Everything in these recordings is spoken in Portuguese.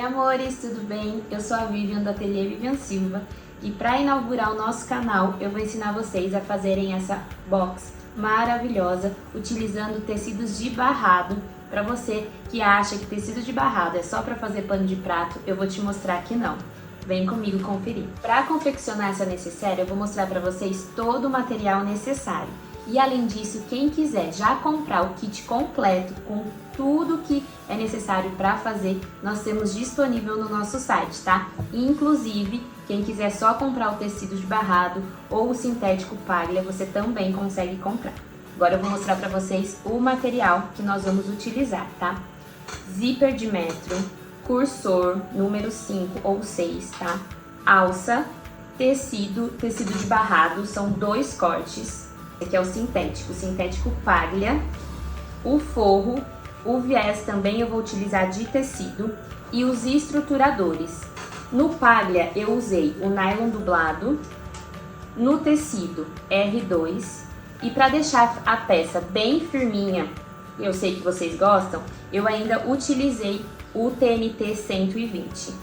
amores, tudo bem? Eu sou a Vivian do Ateliê Vivian Silva e para inaugurar o nosso canal eu vou ensinar vocês a fazerem essa box maravilhosa utilizando tecidos de barrado. Para você que acha que tecido de barrado é só para fazer pano de prato, eu vou te mostrar que não. Vem comigo conferir. Para confeccionar essa necessaire, eu vou mostrar para vocês todo o material necessário. E além disso, quem quiser já comprar o kit completo com tudo que é necessário para fazer, nós temos disponível no nosso site, tá? Inclusive, quem quiser só comprar o tecido de barrado ou o sintético palha, você também consegue comprar. Agora eu vou mostrar para vocês o material que nós vamos utilizar, tá? Zíper de metro, cursor número 5 ou 6, tá? Alça, tecido de barrado, são 2 cortes. Esse aqui é o sintético palha, o forro, o viés também eu vou utilizar de tecido e os estruturadores. No palha eu usei o nylon dublado, no tecido R2 e para deixar a peça bem firminha, eu sei que vocês gostam, eu ainda utilizei o TNT 120.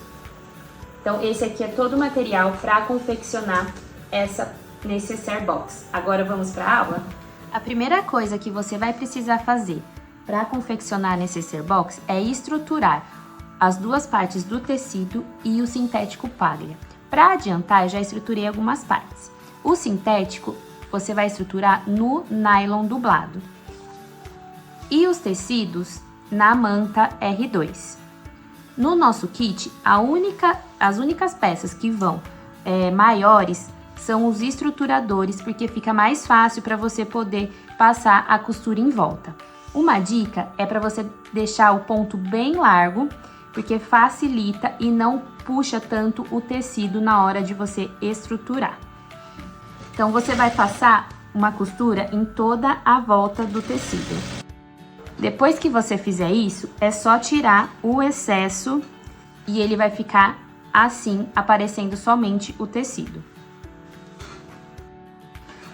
Então esse aqui é todo o material para confeccionar essa necessaire box. Agora vamos para a aula? A primeira coisa que você vai precisar fazer para confeccionar a necessaire box é estruturar as duas partes do tecido e o sintético palha. Para adiantar, eu já estruturei algumas partes. O sintético você vai estruturar no nylon dublado e os tecidos na manta R2. No nosso kit, as únicas peças que vão maiores são os estruturadores, porque fica mais fácil para você poder passar a costura em volta. Uma dica é para você deixar o ponto bem largo, porque facilita e não puxa tanto o tecido na hora de você estruturar. Então você vai passar uma costura em toda a volta do tecido. Depois que você fizer isso, é só tirar o excesso e ele vai ficar assim, aparecendo somente o tecido.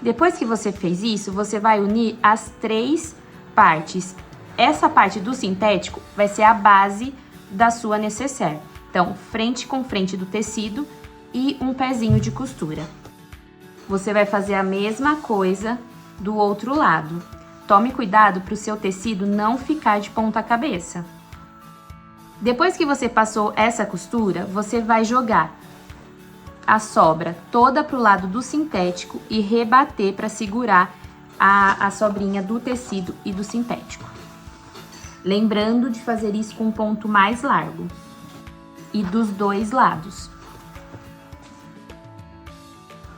Depois que você fez isso, você vai unir as 3 partes. Essa parte do sintético vai ser a base da sua necessaire. Então, frente com frente do tecido e um pezinho de costura. Você vai fazer a mesma coisa do outro lado. Tome cuidado para o seu tecido não ficar de ponta cabeça. Depois que você passou essa costura, você vai jogar a sobra toda para o lado do sintético e rebater para segurar a sobrinha do tecido e do sintético. Lembrando de fazer isso com um ponto mais largo e dos 2 lados.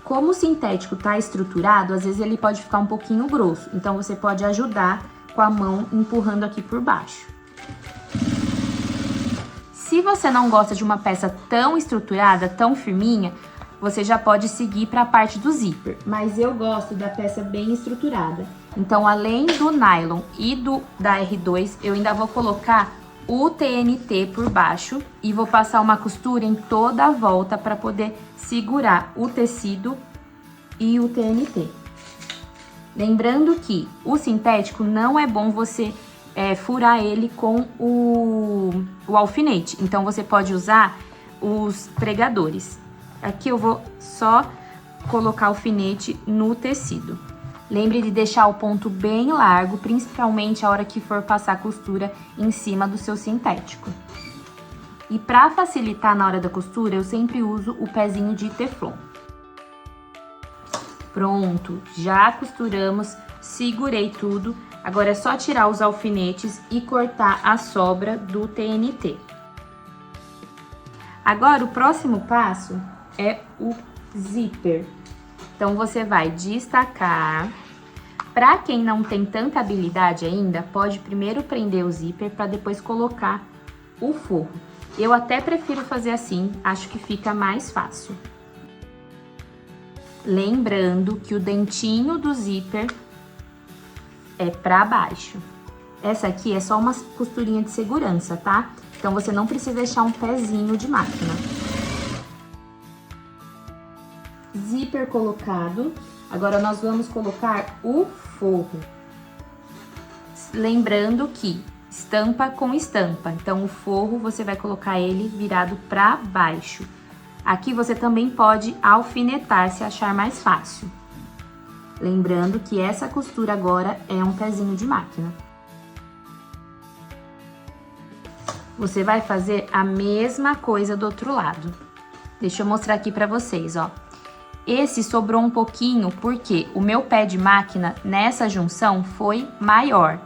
Como o sintético está estruturado, às vezes ele pode ficar um pouquinho grosso, então você pode ajudar com a mão empurrando aqui por baixo. Se você não gosta de uma peça tão estruturada, tão firminha, você já pode seguir para a parte do zíper. Mas eu gosto da peça bem estruturada. Então, além do nylon e da R2, eu ainda vou colocar o TNT por baixo e vou passar uma costura em toda a volta para poder segurar o tecido e o TNT. Lembrando que o sintético não é bom você furar ele com o alfinete. Então, você pode usar os pregadores. Aqui eu vou só colocar o alfinete no tecido. Lembre de deixar o ponto bem largo, principalmente a hora que for passar a costura em cima do seu sintético. E para facilitar na hora da costura, eu sempre uso o pezinho de teflon. Pronto, já costuramos, segurei tudo. Agora é só tirar os alfinetes e cortar a sobra do TNT. Agora o próximo passo é o zíper. Então você vai destacar. Para quem não tem tanta habilidade ainda, pode primeiro prender o zíper para depois colocar o forro. Eu até prefiro fazer assim, acho que fica mais fácil. Lembrando que o dentinho do zíper é para baixo. Essa aqui é só uma costurinha de segurança, tá? Então você não precisa deixar um pezinho de máquina. Zíper colocado. Agora nós vamos colocar o forro. Lembrando que estampa com estampa. Então, o forro você vai colocar ele virado para baixo. Aqui você também pode alfinetar se achar mais fácil. Lembrando que essa costura agora é um pezinho de máquina. Você vai fazer a mesma coisa do outro lado. Deixa eu mostrar aqui pra vocês, ó. Esse sobrou um pouquinho porque o meu pé de máquina nessa junção foi maior.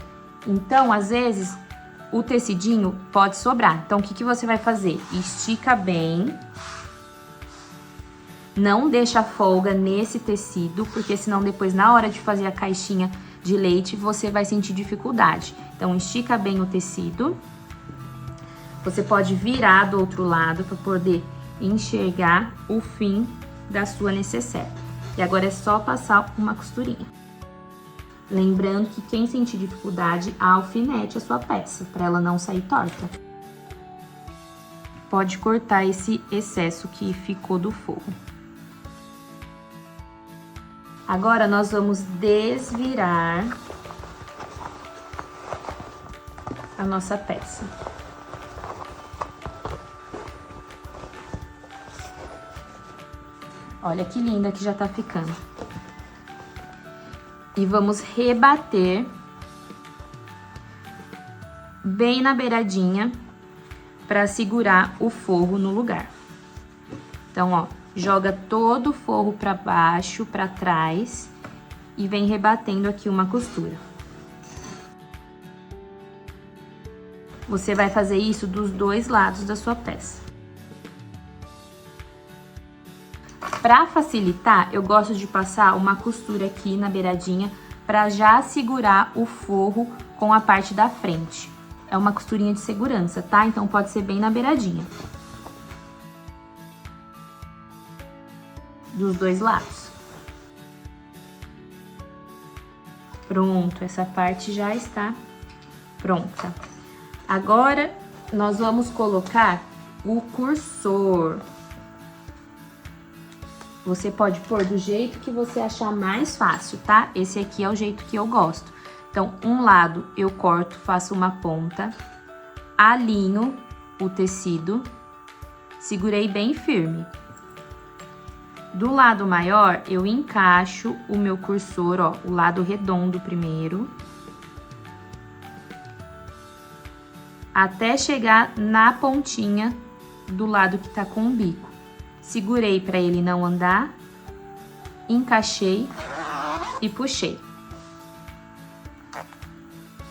Então, às vezes, o tecidinho pode sobrar. Então, o que você vai fazer? Estica bem. Não deixa folga nesse tecido, porque senão depois, na hora de fazer a caixinha de leite, você vai sentir dificuldade. Então, estica bem o tecido. Você pode virar do outro lado para poder enxergar o fim da sua necessaire. E agora é só passar uma costurinha. Lembrando que quem sentir dificuldade, alfinete a sua peça, para ela não sair torta. Pode cortar esse excesso que ficou do forro. Agora, nós vamos desvirar a nossa peça. Olha que linda que já tá ficando. E vamos rebater bem na beiradinha para segurar o forro no lugar. Então, ó, joga todo o forro para baixo, para trás e vem rebatendo aqui uma costura. Você vai fazer isso dos dois lados da sua peça. Para facilitar, eu gosto de passar uma costura aqui na beiradinha para já segurar o forro com a parte da frente. É uma costurinha de segurança, tá? Então pode ser bem na beiradinha. Dos dois lados. Pronto, essa parte já está pronta. Agora, nós vamos colocar o cursor. Você pode pôr do jeito que você achar mais fácil, tá? Esse aqui é o jeito que eu gosto. Então, um lado eu corto, faço uma ponta, alinho o tecido, segurei bem firme. Do lado maior, eu encaixo o meu cursor, ó, o lado redondo primeiro, até chegar na pontinha do lado que tá com o bico. Segurei para ele não andar, encaixei e puxei.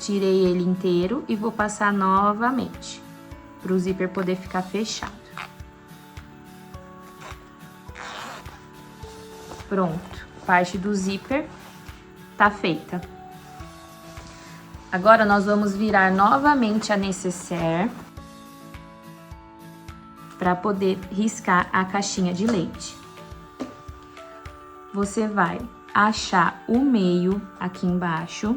Tirei ele inteiro e vou passar novamente, para o zíper poder ficar fechado. Pronto, parte do zíper tá feita. Agora, nós vamos virar novamente a necessaire para poder riscar a caixinha de leite. Você vai achar o meio aqui embaixo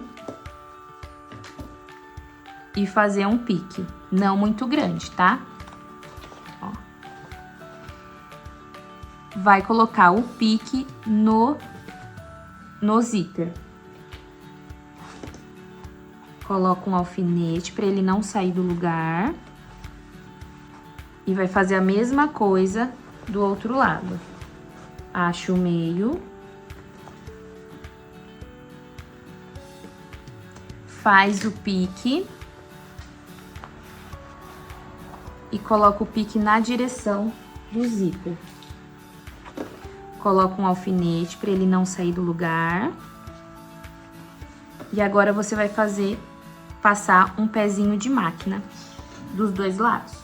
e fazer um pique, não muito grande, tá? Ó. Vai colocar o pique no zíper. Coloca um alfinete para ele não sair do lugar. E vai fazer a mesma coisa do outro lado. Acho o meio. Faz o pique. E coloca o pique na direção do zíper. Coloca um alfinete para ele não sair do lugar. E agora você vai passar um pezinho de máquina dos dois lados.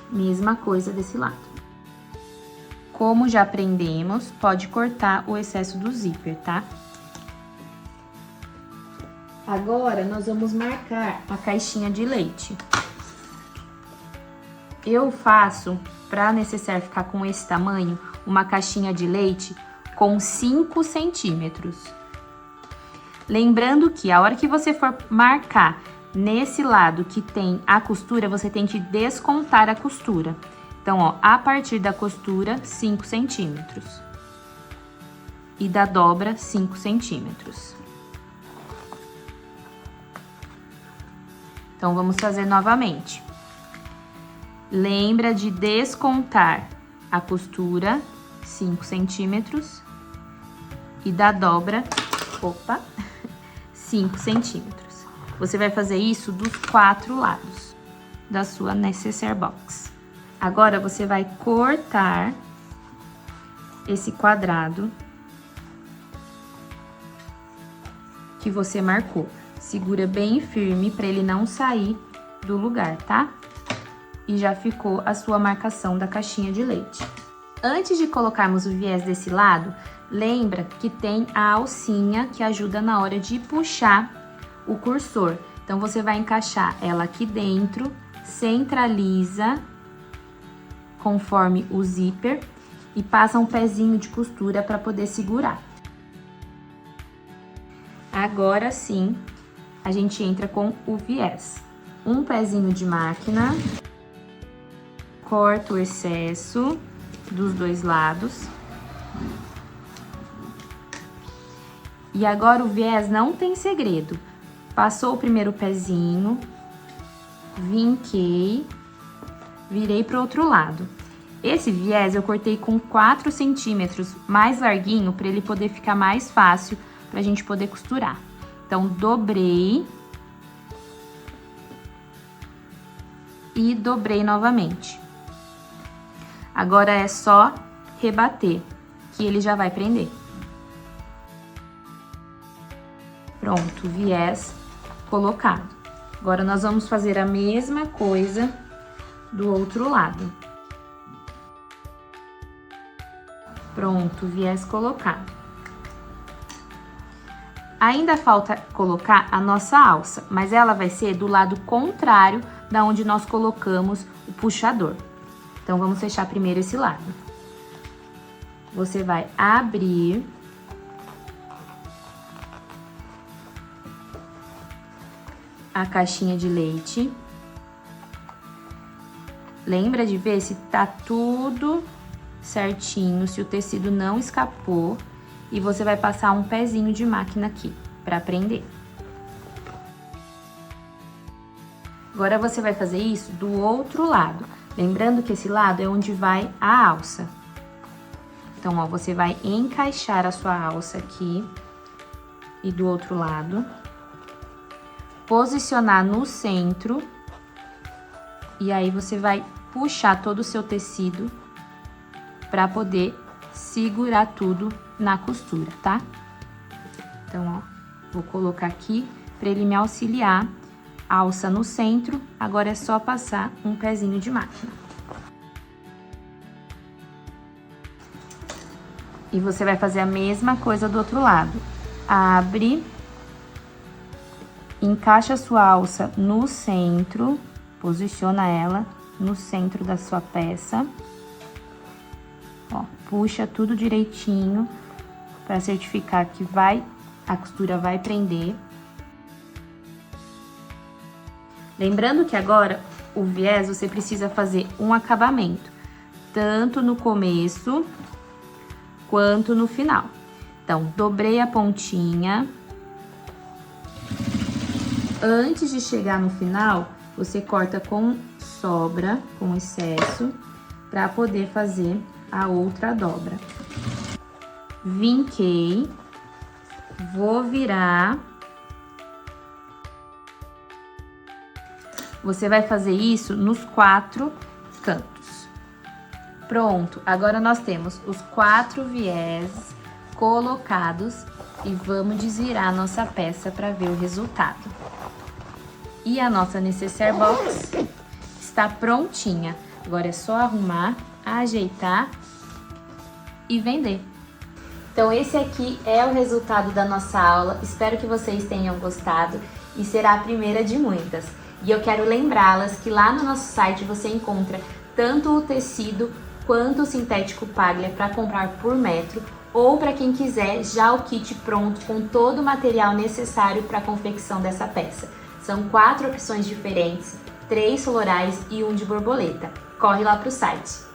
Mesma coisa desse lado. Como já aprendemos, pode cortar o excesso do zíper, tá? Agora, nós vamos marcar a caixinha de leite. Eu faço, para a necessaire ficar com esse tamanho, uma caixinha de leite com 5 centímetros. Lembrando que a hora que você for marcar nesse lado que tem a costura, você tem que descontar a costura. Então, ó, a partir da costura, 5 centímetros. E da dobra, 5 centímetros. Então, vamos fazer novamente. Lembra de descontar a costura, 5 centímetros, e da dobra, 5 centímetros. Você vai fazer isso dos 4 lados da sua necessaire box. Agora, você vai cortar esse quadrado que você marcou. Segura bem firme para ele não sair do lugar, tá? E já ficou a sua marcação da caixinha de leite. Antes de colocarmos o viés desse lado, lembra que tem a alcinha que ajuda na hora de puxar o cursor. Então, você vai encaixar ela aqui dentro, centraliza conforme o zíper e passa um pezinho de costura para poder segurar. Agora sim, a gente entra com o viés. Um pezinho de máquina, corta o excesso dos 2 lados. E agora o viés não tem segredo. Passou o primeiro pezinho, vinquei, virei pro outro lado. Esse viés eu cortei com 4 centímetros mais larguinho para ele poder ficar mais fácil pra gente poder costurar. Então, dobrei e dobrei novamente. Agora é só rebater, que ele já vai prender. Pronto, viés colocado. Agora, nós vamos fazer a mesma coisa do outro lado. Pronto, viés colocado. Ainda falta colocar a nossa alça, mas ela vai ser do lado contrário da onde nós colocamos o puxador. Então, vamos fechar primeiro esse lado. Você vai abrir a caixinha de leite. Lembra de ver se tá tudo certinho, se o tecido não escapou. E você vai passar um pezinho de máquina aqui, pra prender. Agora, você vai fazer isso do outro lado. Lembrando que esse lado é onde vai a alça. Então, ó, você vai encaixar a sua alça aqui. E do outro lado. Posicionar no centro. E aí, você vai puxar todo o seu tecido pra poder segurar tudo na costura, tá? Então, ó, vou colocar aqui para ele me auxiliar. Alça no centro, agora é só passar um pezinho de máquina. E você vai fazer a mesma coisa do outro lado. Abre, encaixa a sua alça no centro, posiciona ela no centro da sua peça. Ó, puxa tudo direitinho para certificar que a costura vai prender. Lembrando que agora o viés você precisa fazer um acabamento, tanto no começo quanto no final. Então, dobrei a pontinha. Antes de chegar no final, você corta com sobra, com excesso, para poder fazer a outra dobra. Vinquei, vou virar. Você vai fazer isso nos 4 cantos. Pronto, agora nós temos os 4 viés colocados e vamos desvirar a nossa peça para ver o resultado. E a nossa necessaire box está prontinha. Agora é só arrumar, ajeitar e vender. Então, esse aqui é o resultado da nossa aula. Espero que vocês tenham gostado e será a primeira de muitas. E eu quero lembrá-las que lá no nosso site você encontra tanto o tecido quanto o sintético Paglia para comprar por metro, ou para quem quiser já o kit pronto com todo o material necessário para a confecção dessa peça. São 4 opções diferentes, 3 florais e 1 de borboleta. Corre lá para o site.